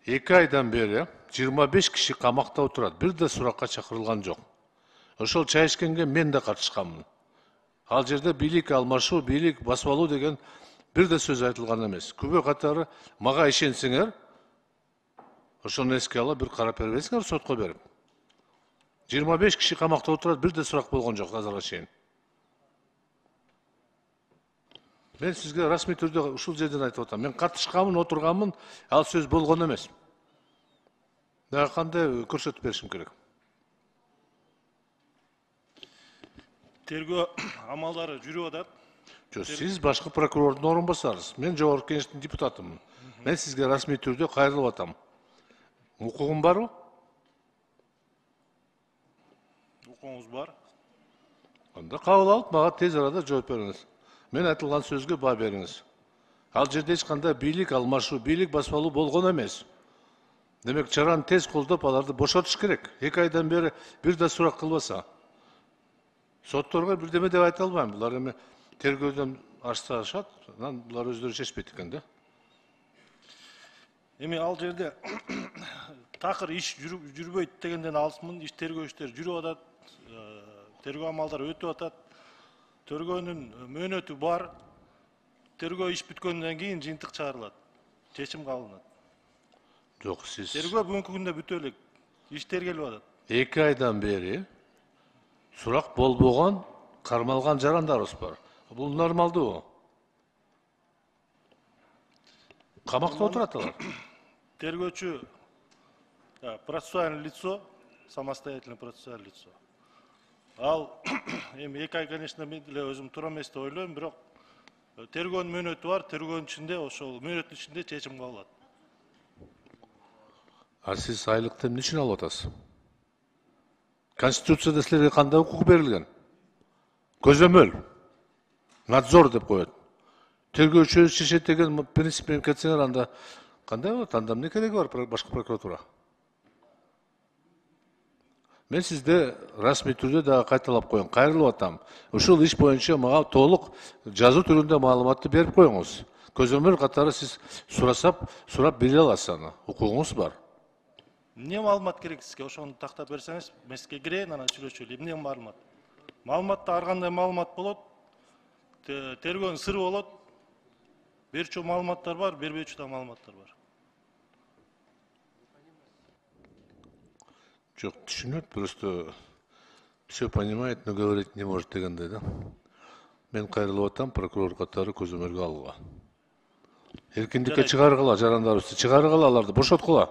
2 aydan beri 25 kişi qamakta oturadi. Bir de suraqqa чакырылган жок. Ошол чай ичкенге мен да катышканмын. Ал жерде бийлик алмашуу, бийлик басып алуу деген бир да сөз айтылган эмес. Күбө катары мага ишенсеңер, ошону эске алып бир карап бербейсиңер сотко берип. 25 киши камакта отурат, бир да сурак болгон жок азырга чейин. Мен сизге расмий түрдө ушул жерден айтып атам. Мен катышканмын, отурганмын, ал сөз болгон эмес. Дагы кандай көрсөтүп беришим керек? Тергөө амалдары жүрүп атат. Жок, сиз башкы прокурордун орун басарысыз. Мен жогорку кеңештин депутатымын. Мен сизге расмий түрдө кайрылып атам. Укугум барбы? Укугуңуз бар. Анда кабыл алып, мага тез арада жооп бериңиз. Мен айтылган сөзгө баа бериңиз. Ал жерде эч кандай бийлик алмашуу, бийлик басып алуу болгон эмес. Демек, чараны тез колдоп, аларды бошотуш керек. 2 айдан бери бир да сурак кылбаса. Сотторго бирдеме деп айта албайм. Булар эми тергөөдөн ашса анан булар өздөрү чечпейт экен да. Эми ал жерде такыр иш жүрбөйт дегенден алысмын. Иш тергөө иштери жүрүп атат. Тергөө амалдары өтүп атат. Тергөөнүн мөөнөтү бар. Тергөө иш бүткөндөн кийин жыйынтык чыгарылат. Чечим кабылат. Жок, сиз Тергөө бүгүнкү күндө бүтө элек. Иш тергелип атат. 2 айдан бери сурак болбогон, кармалган жарандарыбыз бар. Бул нормалдуу. Камакта отурат алар. Тергөөчү процессуальное лицо, самостоятельное процессуальное лицо. Ал эми 2 ай, конечно, мен деле өзүм туура эмес деп ойлойм, бирок тергөөнүн мөөнөтү бар, тергөөнүн ичинде ошол мөөнөттүн ичинде чечим кабылат. А сиз айлыкты эмне үчүн алып атасыз? Конституцияда силерге кандай укук берилген? Көзөмөл, надзор деп коет. Тергөөчү өз чечет деген принцип менен кетсеңер, анда кандай болот? Анда эмне кереги бар башкы прокуратура? Мен сизде расмий түрдө дагы кайталап коеюн, кайрылып атам. Ушул иш боюнча мага толук жазуу түрүндө маалыматты берип коюңуз. Көзөмөл катары сиз сурап бере аласыз аны. Укугуңуз бар. Эмне маалымат керек сизге? Ошону тактап берсеңиз, мен сизге кирейин, анан сүйлөшөлү. Эмне маалымат? Маалыматта ар кандай маалымат болот. Тергөөнүн сыры болот. Берчү маалыматтар бар, бербечү да маалыматтар бар. Жок, түшүнөт, просто все понимает, но говорить не может дегендей да. Мен кайрылып атам, прокурор катары көзөмөлгө алууга. Эркиндикке чыгаргыла жарандарыбызды, чыгаргыла аларды, бошоткула.